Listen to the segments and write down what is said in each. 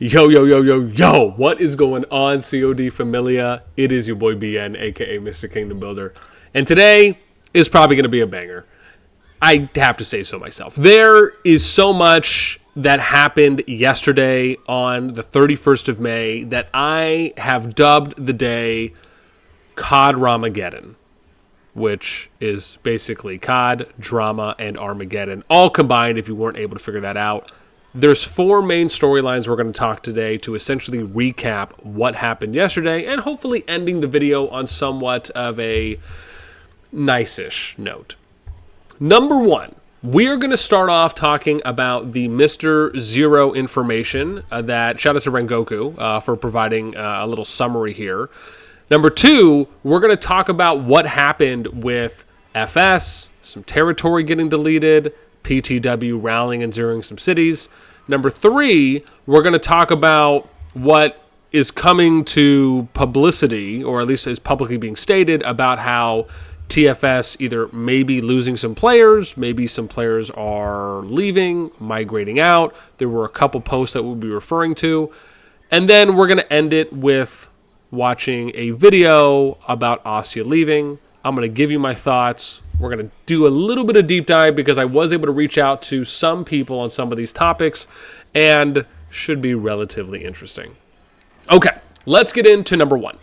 Yo, yo, yo, yo, yo, what is going on, COD Familia? It is your boy BN, aka Mr. Kingdom Builder. And today is probably going to be a banger. I have to say so myself. There is so much that happened yesterday on the 31st of May that I have dubbed the day CODRAMAGEDON, which is basically COD, drama, and Armageddon, all combined if you weren't able to figure that out. There's four main storylines we're going to talk today to essentially recap what happened yesterday and hopefully ending the video on somewhat of a nice-ish note. Number one, we are going to start off talking about the Mr0 information that, shout out to Rengoku for providing a little summary here. Number two, we're going to talk about what happened with FS, some territory getting deleted, P2W rallying and zeroing some cities. Number three, we're going to talk about what is coming to publicity, or at least is publicly being stated, about how TFS either may be losing some players, maybe some players are leaving, migrating out. There were a couple posts that we'll be referring to. And then we're going to end it with watching a video about Asya leaving. I'm going to give you my thoughts. We're going to do a little bit of deep dive because I was able to reach out to some people on some of these topics and should be relatively interesting. Okay, let's get into number one,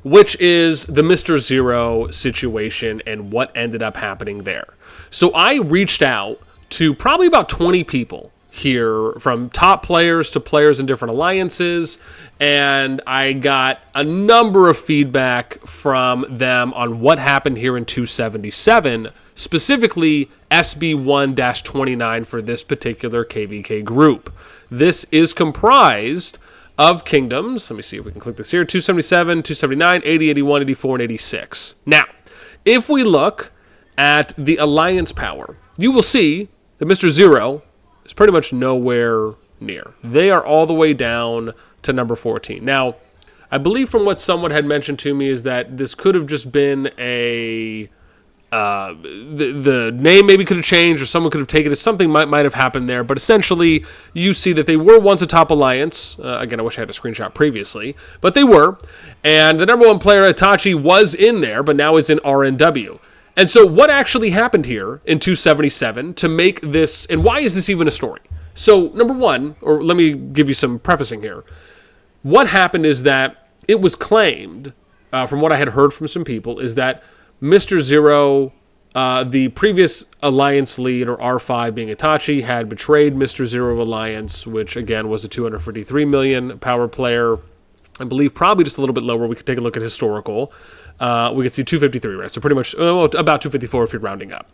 which is the Mr0 situation and what ended up happening there. So I reached out to probably about 20 people here, from top players to players in different alliances, and I got a number of feedback from them on what happened here in 277, specifically SB1-29 for this particular KVK group. This is comprised of kingdoms. Let me see if we can click this here. 277, 279, 80, 81, 84, and 86. Now, if we look at the alliance power, you will see that Mr0 is pretty much nowhere near. They are all the way down to number 14. Now, I believe from what someone had mentioned to me is that this could have just been a... the name maybe could have changed, or someone could have taken it. Something might have happened there, but essentially you see that they were once a top alliance. Again, I wish I had a screenshot previously, but they were. And the number one player, Itachi, was in there, but now is in RNW. And so what actually happened here in 277 to make this, and why is this even a story? So number one, or let me give you some prefacing here. What happened is that it was claimed, from what I had heard from some people, is that Mr0, the previous alliance lead, or R5 being Itachi, had betrayed Mr0 Alliance, which again was a 253 million power player. I believe probably just a little bit lower. We could take a look at historical. We could see 253, right? So pretty much about 254 if you're rounding up.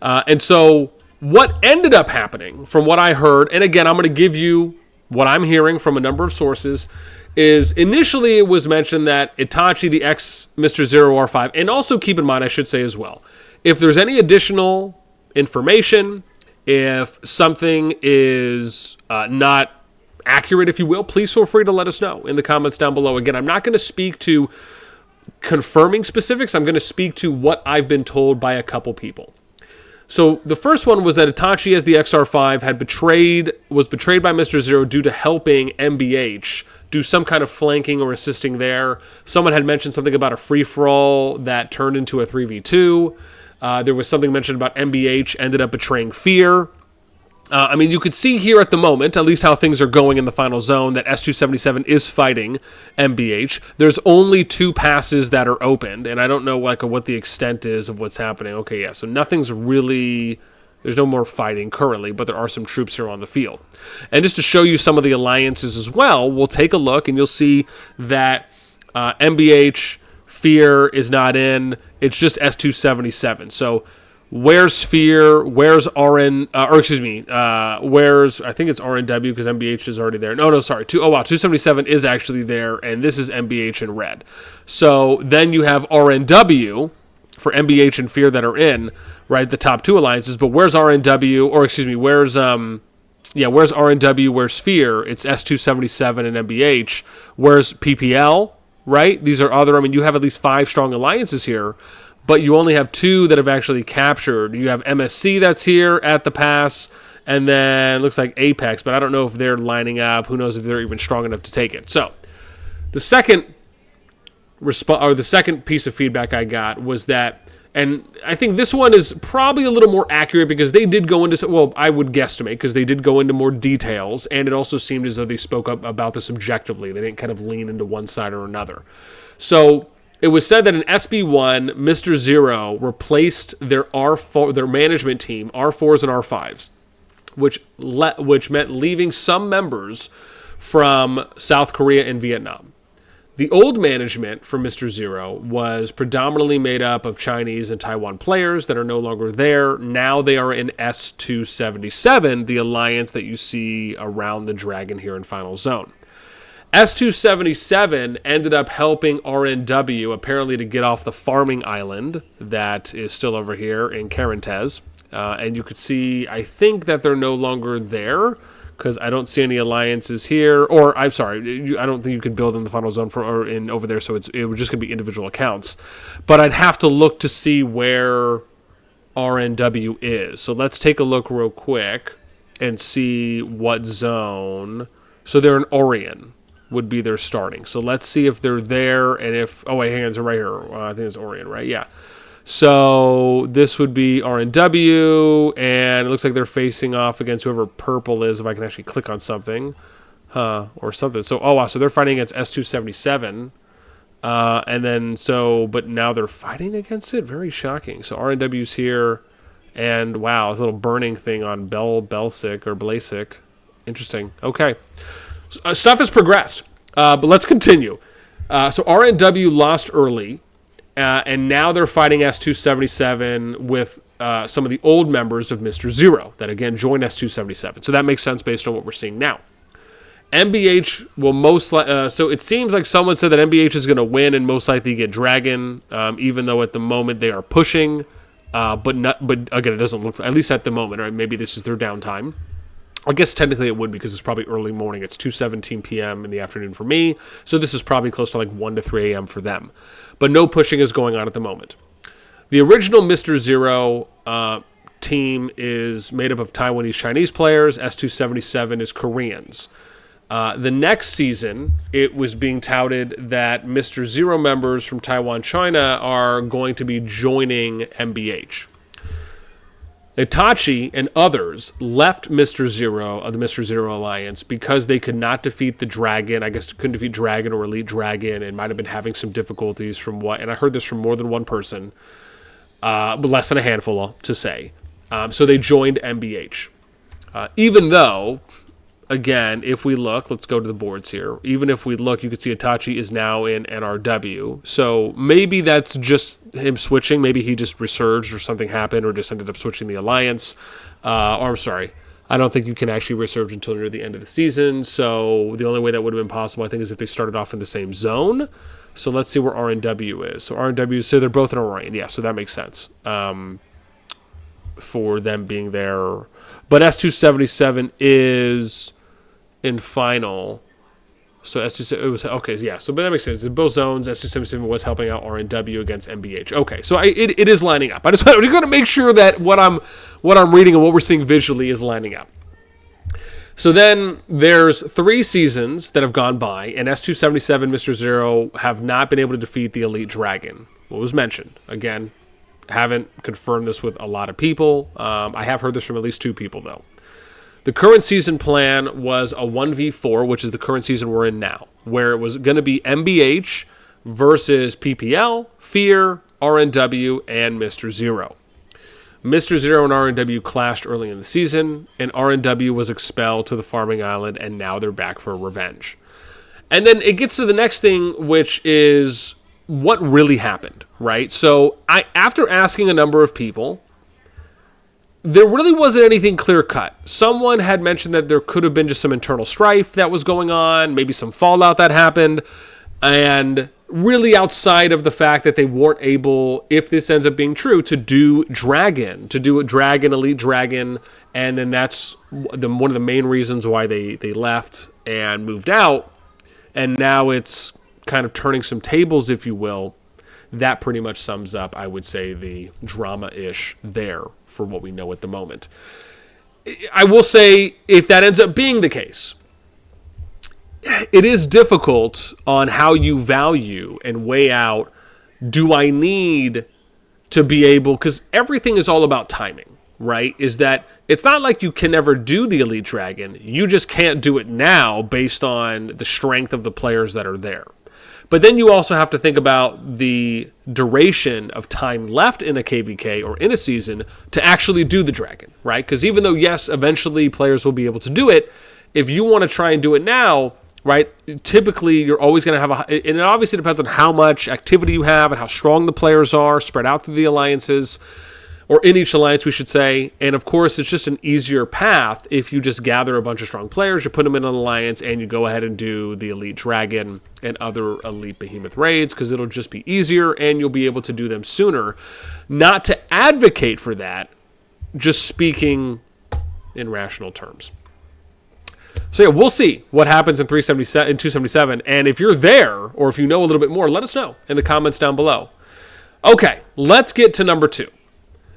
And so what ended up happening, from what I heard, and again, I'm going to give you what I'm hearing from a number of sources, is initially it was mentioned that Itachi, the ex-Mr0 R5, and also keep in mind, I should say as well, if there's any additional information, if something is not accurate, if you will, please feel free to let us know in the comments down below. Again, I'm not going to speak to confirming specifics. I'm going to speak to what I've been told by a couple people. So the first one was that Itachi, as the XR5, was betrayed by Mr0 due to helping MBH do some kind of flanking or assisting there. Someone had mentioned something about a free-for-all that turned into a 3v2. There was something mentioned about MBH ended up betraying Fear. I mean, you could see here at the moment, at least how things are going in the final zone, that S277 is fighting MBH. There's only 2 passes that are opened, and I don't know what the extent is of what's happening. Okay, yeah, so nothing's really... There's no more fighting currently, but there are some troops here on the field. And just to show you some of the alliances as well, we'll take a look, and you'll see that MBH, Fear is not in. It's just S277. So... where's Fear? Where's RN? Where's, I think it's RNW because MBH is already there. No, sorry. 277 is actually there, and this is MBH in red. So then you have RNW for MBH and Fear that are in, right, the top 2 alliances. But where's RNW? Or excuse me, where's where's RNW? Where's Fear? It's S277 and MBH. Where's PPL? Right? These are other. I mean, you have at least 5 strong alliances here. But you only have 2 that have actually captured. You have MSC that's here at the pass, And then looks like Apex, but I don't know if they're lining up. Who knows if they're even strong enough to take it. So the second piece of feedback I got was that, and I think this one is probably a little more accurate because they did go into, well, I would guesstimate because they did go into more details, and it also seemed as though they spoke up about this objectively. They didn't kind of lean into one side or another. So it was said that in SB1, Mr0 replaced their their management team, R4s and R5s, which meant leaving some members from South Korea and Vietnam. The old management for Mr0 was predominantly made up of Chinese and Taiwan players that are no longer there. Now they are in S277, the alliance that you see around the dragon here in Final Zone. S277 ended up helping RNW apparently to get off the farming island that is still over here in Carantez. And you could see, I think that they're no longer there, because I don't see any alliances here. Or, I'm sorry, I don't think you can build in the Final Zone over there, so it was just going to be individual accounts. But I'd have to look to see where RNW is. So let's take a look real quick and see what zone. So they're in Orion would be their starting. So let's see if they're there, and if... Oh, wait, hang on, it's right here. I think it's Orion, right? Yeah. So this would be RNW, and it looks like they're facing off against whoever purple is, if I can actually click on something. Or something. So, oh, wow, so they're fighting against S277. And then, but now they're fighting against it? Very shocking. So RNW's here, and wow, this little burning thing on Belsic or Blasic. Interesting. Okay. Stuff has progressed, but let's continue. So RNW lost early, and now they're fighting S277 with some of the old members of Mr0 that, again, joined S277. So that makes sense based on what we're seeing now. MBH will most likely... so it seems like someone said that MBH is going to win and most likely get Dragon, even though at the moment they are pushing. But again, it doesn't look... At least at the moment, right? Maybe this is their downtime. I guess technically it would because it's probably early morning. It's 2:17 p.m. in the afternoon for me. So this is probably close to like 1 to 3 a.m. for them. But no pushing is going on at the moment. The original Mr0 team is made up of Taiwanese Chinese players. S277 is Koreans. The next season, it was being touted that Mr0 members from Taiwan, China are going to be joining MBH. Itachi and others left Mr0 of the Mr0 Alliance because they could not defeat the Dragon. I guess couldn't defeat Dragon or Elite Dragon, and might have been having some difficulties from what, and I heard this from more than one person, but less than a handful to say. So they joined MBH. Even though, again, if we look, let's go to the boards here. Even if we look, you can see Itachi is now in NRW. So maybe that's just him switching. Maybe he just resurged or something happened or just ended up switching the alliance. Or I'm sorry, I don't think you can actually resurge until near the end of the season. So the only way that would have been possible, I think, is if they started off in the same zone. So let's see where RNW is. So RNW, so they're both in Orion. Yeah, so that makes sense for them being there. But S277 is in final. So S277, it was, okay, yeah, so but that makes sense. In both zones, S277 was helping out RNW against MBH. Okay, so it is lining up. I just got to make sure that what I'm reading and what we're seeing visually is lining up. So then there's 3 seasons that have gone by, and S277, Mr0 have not been able to defeat the Elite Dragon. What was mentioned. Again, haven't confirmed this with a lot of people. I have heard this from at least 2 people, though. The current season plan was a 1v4, which is the current season we're in now, where it was going to be MBH versus PPL, Fear, RNW, and Mr0. Mr0 and RNW clashed early in the season, and RNW was expelled to the farming island, and now they're back for revenge. And then it gets to the next thing, which is what really happened, right? So after asking a number of people, there really wasn't anything clear-cut. Someone had mentioned that there could have been just some internal strife that was going on, maybe some fallout that happened, and really outside of the fact that they weren't able, if this ends up being true, to do a Dragon, Elite Dragon, and then that's one of the main reasons why they left and moved out, and now it's kind of turning some tables, if you will. That pretty much sums up, I would say, the drama-ish there for what we know at the moment. I will say, if that ends up being the case, it is difficult on how you value and weigh out, do I need to be able, because everything is all about timing, right? Is that it's not like you can never do the Elite Dragon. You just can't do it now based on the strength of the players that are there. But then you also have to think about the duration of time left in a KVK or in a season to actually do the dragon, right? Because even though, yes, eventually players will be able to do it, if you want to try and do it now, right, typically you're always going to have and it obviously depends on how much activity you have and how strong the players are spread out through the alliances, or in each alliance, we should say. And of course, it's just an easier path if you just gather a bunch of strong players, you put them in an alliance, and you go ahead and do the Elite Dragon and other Elite Behemoth raids, because it'll just be easier and you'll be able to do them sooner. Not to advocate for that, just speaking in rational terms. So yeah, we'll see what happens in 277. And if you're there, or if you know a little bit more, let us know in the comments down below. Okay, let's get to number 2.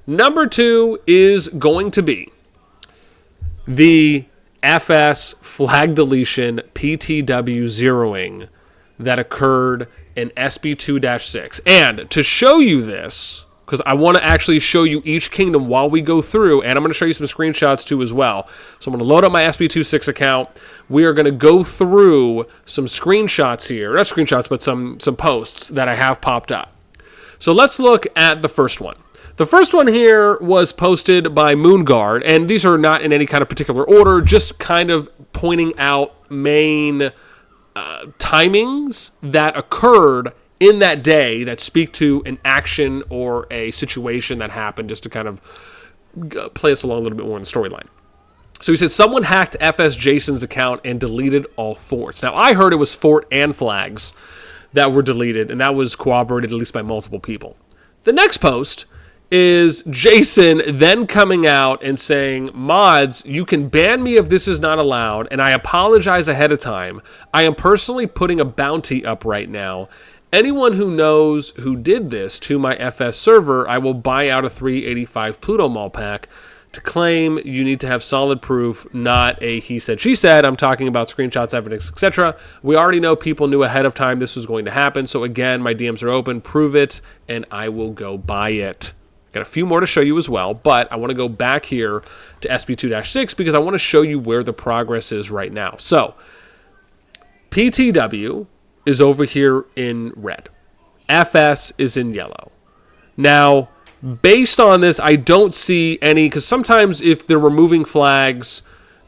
Number 2 is going to be the FS flag deletion P2W Zeroing that occurred in SB2-6. And to show you this, because I want to actually show you each kingdom while we go through, and I'm going to show you some screenshots too as well. So I'm going to load up my SB26 account. We are going to go through some screenshots here. Not screenshots, but some posts that I have popped up. So let's look at the first one. The first one here was posted by Moonguard, and these are not in any kind of particular order, just kind of pointing out main timings that occurred in that day that speak to an action or a situation that happened, just to kind of play us along a little bit more in the storyline. So he said, someone hacked FS Jason's account and deleted all forts. Now, I heard it was fort and flags that were deleted, and that was corroborated at least by multiple people. The next post is Jason then coming out and saying, mods, you can ban me if this is not allowed, and I apologize ahead of time. I am personally putting a bounty up right now. Anyone who knows who did this to my FS server, I will buy out a 385 Pluto Mall pack. To claim, you need to have solid proof, not a he said, she said. I'm talking about screenshots, evidence, etc. We already know people knew ahead of time this was going to happen. So again, my DMs are open. Prove it, and I will go buy it. Got a few more to show you as well, but I want to go back here to SB2-6 because I want to show you where the progress is right now. So, PTW is over here in red. FS is in yellow. Now, based on this, I don't see any, because sometimes if they're removing flags,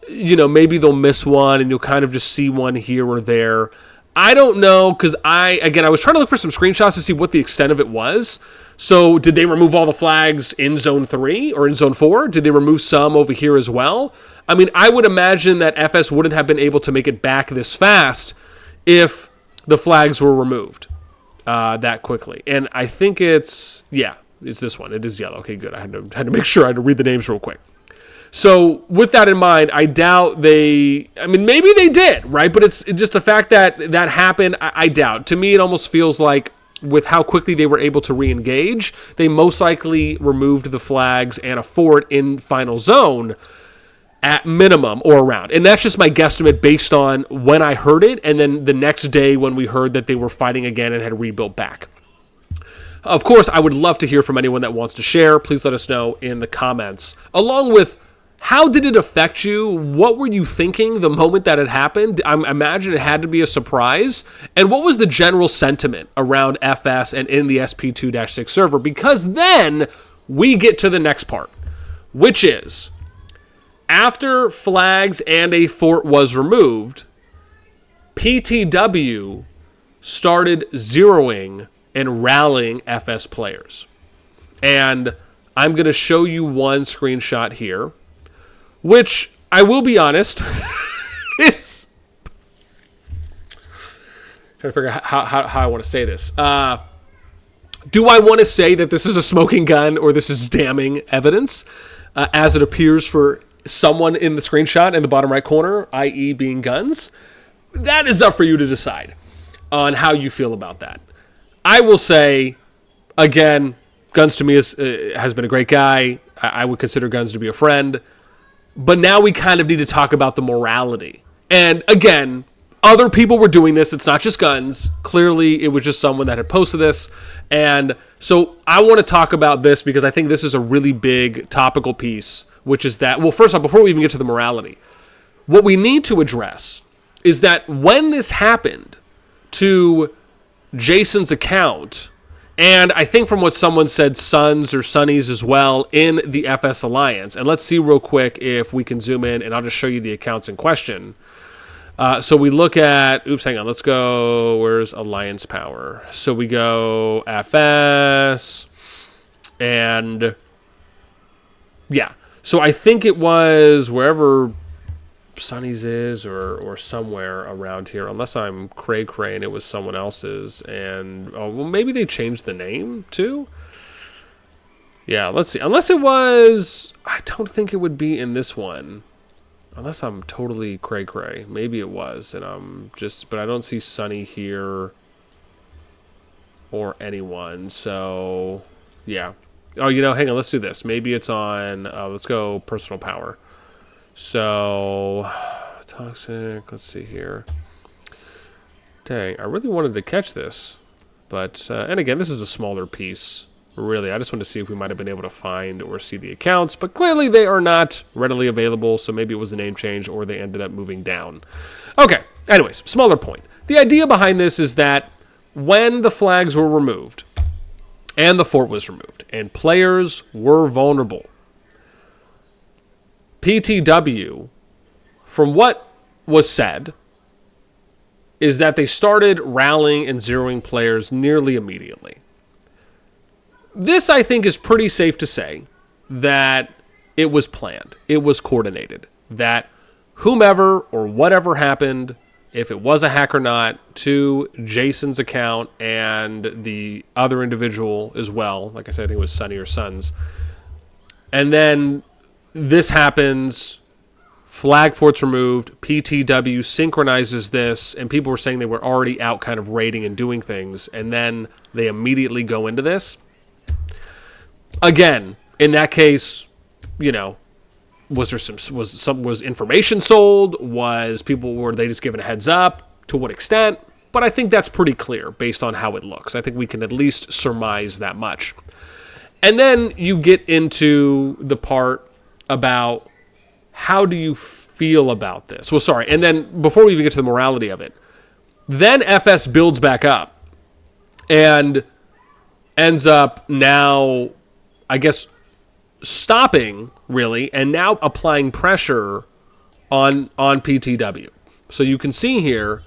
you know, maybe they'll miss one and you'll kind of just see one here or there. I don't know, because I was trying to look for some screenshots to see what the extent of it was. So did they remove all the flags in Zone 3 or in Zone 4? Did they remove some over here as well? I mean, I would imagine that FS wouldn't have been able to make it back this fast if the flags were removed that quickly. And I think it's this one. It is yellow. Okay, good. I had to make sure. I had to read the names real quick. So with that in mind, I doubt maybe they did, right? But it's just the fact that that happened, I doubt. To me, it almost feels like with how quickly they were able to re-engage, they most likely removed the flags and a fort in Final Zone at minimum or around. And that's just my guesstimate based on when I heard it and then the next day when we heard that they were fighting again and had rebuilt back. Of course, I would love to hear from anyone that wants to share. Please let us know in the comments. Along with, how did it affect you? What were you thinking the moment that it happened? I imagine it had to be a surprise. And what was the general sentiment around FS and in the SP2-6 server? Because then we get to the next part, which is, after flags and a fort was removed, PTW started zeroing and rallying FS players. And I'm going to show you one screenshot here, which, I will be honest, is... trying to figure out how I want to say this. Do I want to say that this is a smoking gun or this is damning evidence, as it appears for someone in the screenshot in the bottom right corner, i.e. being guns? That is up for you to decide on how you feel about that. I will say, again, Guns to me has been a great guy. I would consider Guns to be a friend. But now we kind of need to talk about the morality. And again, other people were doing this. It's not just guns. Clearly, it was just someone that had posted this. And so I want to talk about this because I think this is a really big topical piece, which is that, well, first off, before we even get to the morality, what we need to address is that when this happened to Jason's account, and I think from what someone said, Sons or Sunnies as well in the FS Alliance, and let's see real quick if we can zoom in, and I'll just show you the accounts in question. So we look at, hang on, let's go, where's Alliance Power? So we go FS, and yeah. So I think it was wherever Sonny's is or somewhere around here, unless I'm cray and it was someone else's. And, oh, well, maybe they changed the name too? Yeah, let's see. Unless it was, I don't think it would be in this one. Unless I'm totally cray. Maybe it was, and I'm just, but I don't see Sunny here or anyone. So, yeah. Oh, you know, hang on, let's do this. Maybe it's on, let's go personal power. So, toxic, let's see here. Dang, I really wanted to catch this. But, and again, this is a smaller piece. Really, I just want to see if we might have been able to find or see the accounts, but clearly they are not readily available, so maybe it was a name change or they ended up moving down. Okay, anyways, smaller point. The idea behind this is that when the flags were removed and the fort was removed and players were vulnerable, PTW, from what was said, is that they started rallying and zeroing players nearly immediately. This, I think, is pretty safe to say that it was planned. It was coordinated. That whomever or whatever happened, if it was a hack or not, to Jason's account and the other individual as well, like I said, I think it was Sunny or Sons, and then this happens, flag fort's removed, PTW synchronizes this, and people were saying they were already out kind of raiding and doing things, and then they immediately go into this. Again, in that case, you know, was information sold? Were they just given a heads up? To what extent? But I think that's pretty clear based on how it looks. I think we can at least surmise that much. And then you get into the part about how do you feel about this? Well, sorry. And then before we even get to the morality of it, then FS builds back up and ends up now, I guess, stopping, really, and now applying pressure on PTW. So you can see here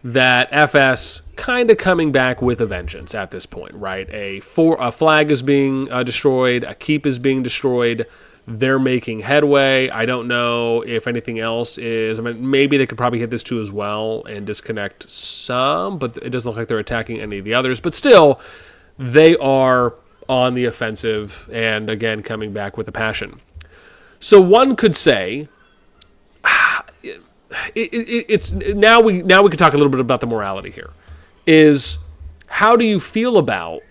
that FS kind of coming back with a vengeance at this point, right? A flag is being destroyed, a keep is being destroyed, they're making headway. I don't know if anything else is, I mean, maybe they could probably hit this too as well and disconnect some, but it doesn't look like they're attacking any of the others. But still, they are on the offensive, and again, coming back with a passion. So one could say, it's now we can talk a little bit about the morality here. Is how do you feel about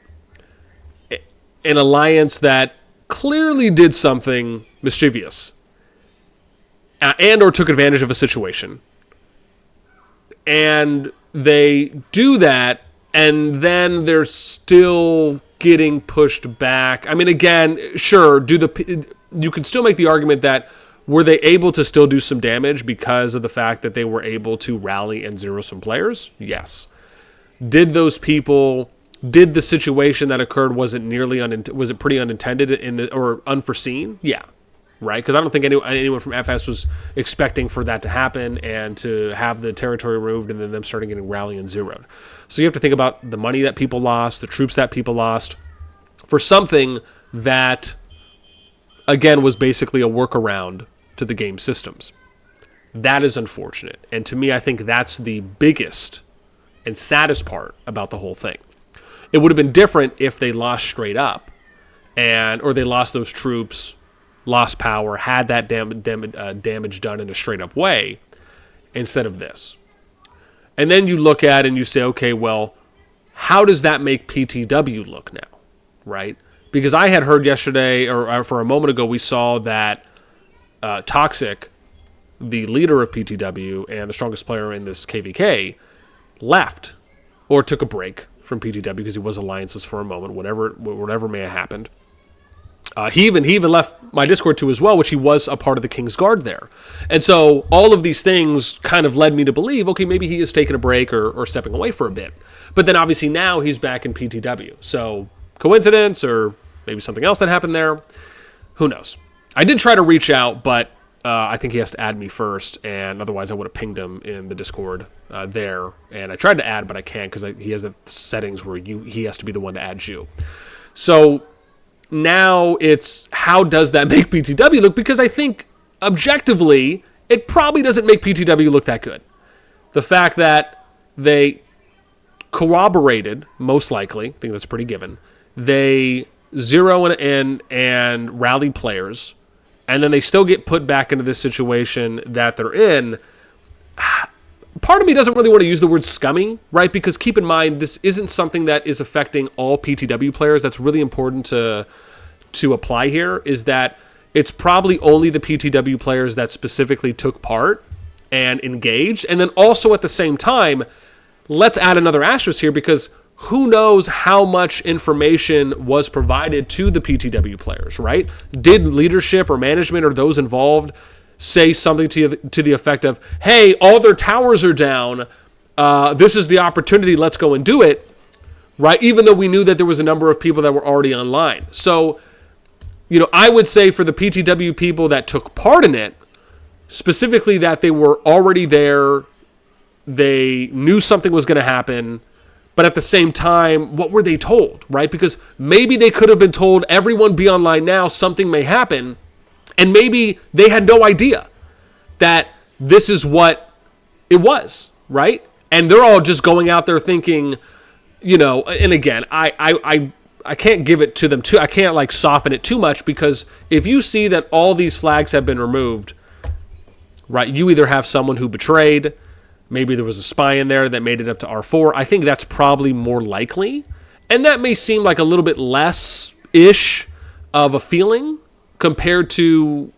an alliance that clearly did something mischievous and or took advantage of a situation, and they do that, and then they're still getting pushed back? I mean, again, sure, you can still make the argument that were they able to still do some damage because of the fact that they were able to rally and zero some players? Yes. Did the situation that occurred, was it pretty unintended or unforeseen? Yeah. Right? Because I don't think anyone from FS was expecting for that to happen and to have the territory removed and then them starting getting rally and zeroed. So you have to think about the money that people lost, the troops that people lost, for something that, again, was basically a workaround to the game systems. That is unfortunate. And to me, I think that's the biggest and saddest part about the whole thing. It would have been different if they lost straight up, or they lost those troops, lost power, had that damage done in a straight up way, instead of this. And then you look at it and you say, okay, well, how does that make PTW look now, right? Because I had heard yesterday, or for a moment ago, we saw that Toxic, the leader of PTW and the strongest player in this KVK, left or took a break from PTW because he was alliances for a moment, whatever may have happened. He even left my Discord too as well, which he was a part of the King's Guard there. And so all of these things kind of led me to believe, okay, maybe he is taking a break or stepping away for a bit. But then obviously now he's back in PTW. So coincidence or maybe something else that happened there. Who knows? I did try to reach out, but I think he has to add me first, and otherwise I would have pinged him in the Discord there. And I tried to add, but I can't because he has the settings where he has to be the one to add you. So now it's, how does that make PTW look? Because I think objectively, it probably doesn't make PTW look that good. The fact that they corroborated, most likely, I think that's pretty given, they zero and rally players, and then they still get put back into this situation that they're in. Part of me doesn't really want to use the word scummy, right? Because keep in mind, this isn't something that is affecting all PTW players. That's really important to apply here, is that it's probably only the PTW players that specifically took part and engaged. And then also at the same time, let's add another asterisk here, because who knows how much information was provided to the PTW players, right? Did leadership or management or those involved say something to the effect of, hey, all their towers are down, this is the opportunity, let's go and do it, right? Even though we knew that there was a number of people that were already online. So, I would say for the PTW people that took part in it, specifically that they were already there, they knew something was going to happen, but at the same time, what were they told, right? Because maybe they could have been told, everyone be online now, something may happen. And maybe they had no idea that this is what it was, right? And they're all just going out there thinking, and again, I can't give it to them too. I can't soften it too much, because if you see that all these flags have been removed, right, you either have someone who betrayed, maybe there was a spy in there that made it up to R4. I think that's probably more likely. And that may seem like a little bit less-ish of a feeling compared to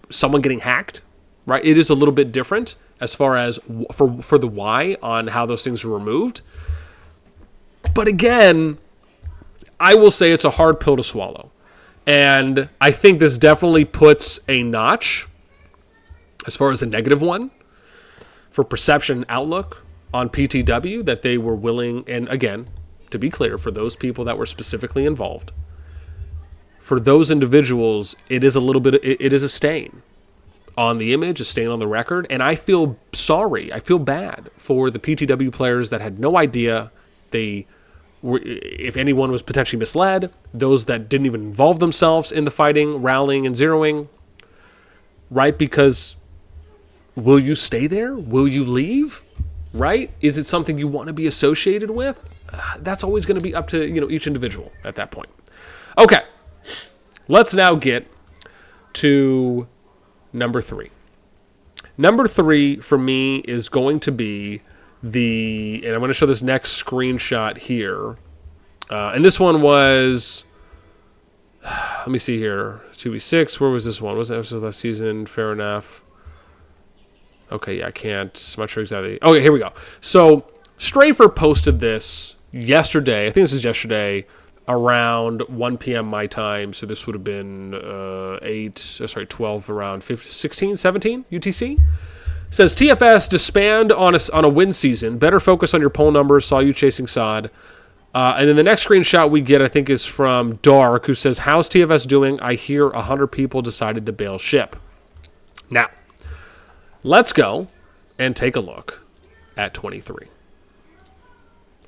someone getting hacked, right? It is a little bit different as far as for the why on how those things were removed. But again, I will say it's a hard pill to swallow. And I think this definitely puts a notch, as far as a negative one, for perception outlook on PTW, that they were willing, and again, to be clear, for those people that were specifically involved, for those individuals, it is a stain on the image, a stain on the record, and I feel sorry, I feel bad for the PTW players that had no idea. If anyone was potentially misled, those that didn't even involve themselves in the fighting, rallying, and zeroing, right? Because will you stay there? Will you leave? Right? Is it something you want to be associated with? That's always going to be up to each individual at that point. Okay, let's now get to number 3. Number 3 for me is going to be and I'm going to show this next screenshot here. And this one was, let me see here, 2v6. Where was this one? Was it episode last season? Fair enough. Okay, yeah, I'm not sure exactly. Okay, here we go. So, Strafer posted this yesterday. I think this is yesterday, around 1 p.m. my time. So this would have been 12, around 16, 17 UTC. Says, TFS, disband on a win season. Better focus on your poll numbers. Saw you chasing Sod. And then the next screenshot we get, I think, is from Dark, who says, how's TFS doing? I hear 100 people decided to bail ship. Now, let's go and take a look at 23.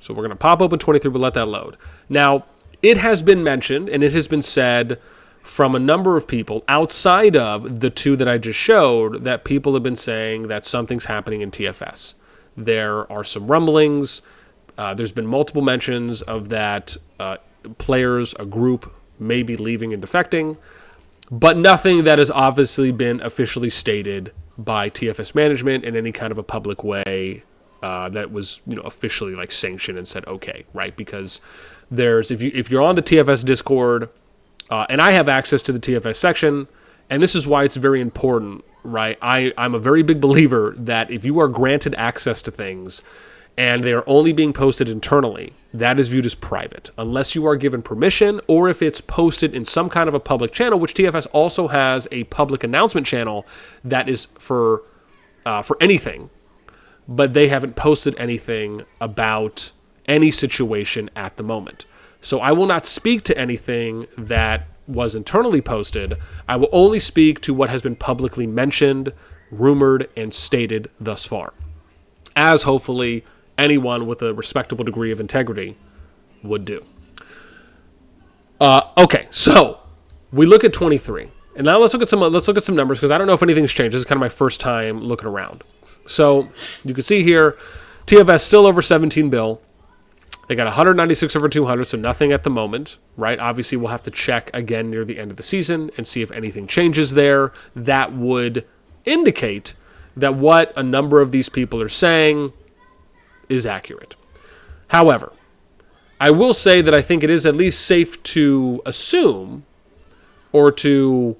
So we're going to pop open 23, but let that load. Now, it has been mentioned, and it has been said from a number of people outside of the 2 that I just showed, that people have been saying that something's happening in TFS. There are some rumblings. There's been multiple mentions of that players, a group, may be leaving and defecting, but nothing that has obviously been officially stated by TFS management in any kind of a public way that was officially sanctioned and said okay, right? Because if you're on the TFS Discord, and I have access to the TFS section, And this is why it's very important, right? I'm a very big believer that if you are granted access to things and they are only being posted internally, that is viewed as private, unless you are given permission or if it's posted in some kind of a public channel, which TFS also has a public announcement channel that is for anything, but they haven't posted anything about any situation at the moment. So I will not speak to anything that was internally posted. I will only speak to what has been publicly mentioned, rumored, and stated thus far, as hopefully anyone with a respectable degree of integrity would do. Okay, so we look at 23, and now let's look at some numbers, because I don't know if anything's changed. This is kind of my first time looking around. So you can see here, TFS still over 17 bill. They got 196 over 200, so nothing at the moment, right? Obviously, we'll have to check again near the end of the season and see if anything changes there. That would indicate that what a number of these people are saying is accurate. However, I will say that I think it is at least safe to assume, or to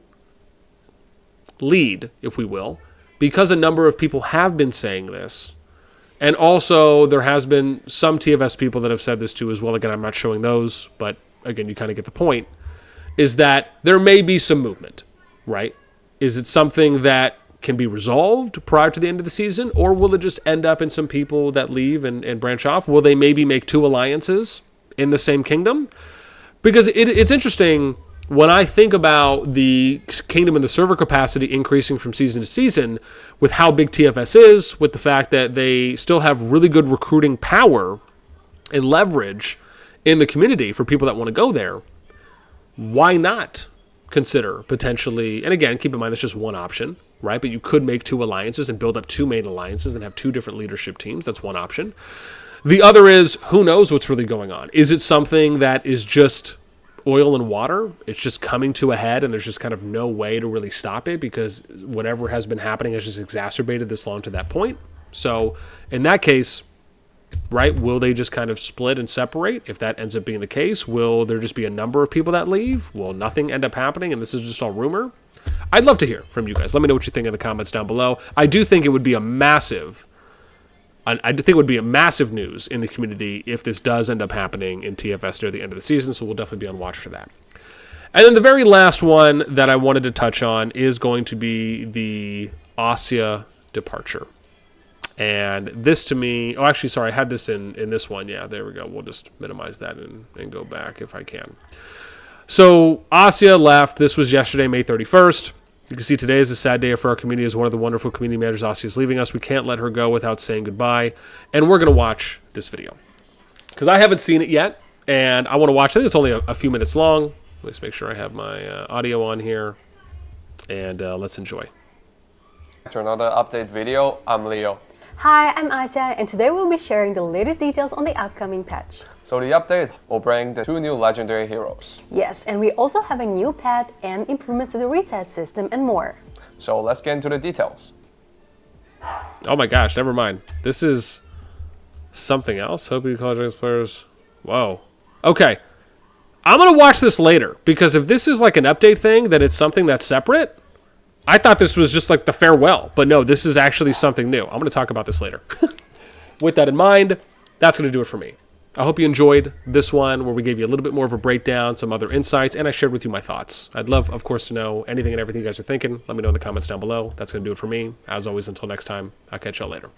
lead, if we will, because a number of people have been saying this. And also, there has been some TFS people that have said this too as well. Again, I'm not showing those, but again, you kind of get the point, is that there may be some movement, right? Is it something that can be resolved prior to the end of the season, or will it just end up in some people that leave and branch off? Will they maybe make two alliances in the same kingdom? Because it's interesting, when I think about the kingdom and the server capacity increasing from season to season, with how big TFS is, with the fact that they still have really good recruiting power and leverage in the community for people that want to go there, why not consider potentially, and again, keep in mind, that's just one option, right? But you could make two alliances and build up two main alliances and have two different leadership teams. That's one option. The other is, who knows what's really going on? Is it something that is just oil and water? It's just coming to a head and there's just kind of no way to really stop it because whatever has been happening has just exacerbated this long to that point. So in that case, right, will they just kind of split and separate? If that ends up being the case, will there just be a number of people that leave? Will nothing end up happening and this is just all rumor? I'd love to hear from you guys. Let me know what you think in the comments down below. I do think it would be a massive news in the community if this does end up happening in TFS near the end of the season, so we'll definitely be on watch for that. And then the very last one that I wanted to touch on is going to be the Asya departure. And this to me, oh, actually, sorry, I had this in this one. Yeah, there we go. We'll just minimize that and go back if I can. So Asya left. This was yesterday, May 31st. You can see today is a sad day for our community as one of the wonderful community managers. Asya is leaving us. We can't let her go without saying goodbye. And we're going to watch this video because I haven't seen it yet. And I want to watch. I think it's only a few minutes long. Let's make sure I have my audio on here. And let's enjoy. To another update video, I'm Leo. Hi, I'm Asya, and today we'll be sharing the latest details on the upcoming patch. So the update will bring the 2 new legendary heroes. Yes, and we also have a new pet and improvements to the reset system and more. So let's get into the details. Oh my gosh, never mind. This is something else. Hope you CoDRAMAGEDON players. Whoa. Okay. I'm going to watch this later because if this is like an update thing, that it's something that's separate. I thought this was just like the farewell, but no, this is actually something new. I'm going to talk about this later. With that in mind, that's going to do it for me. I hope you enjoyed this one where we gave you a little bit more of a breakdown, some other insights, and I shared with you my thoughts. I'd love, of course, to know anything and everything you guys are thinking. Let me know in the comments down below. That's going to do it for me. As always, until next time, I'll catch y'all later.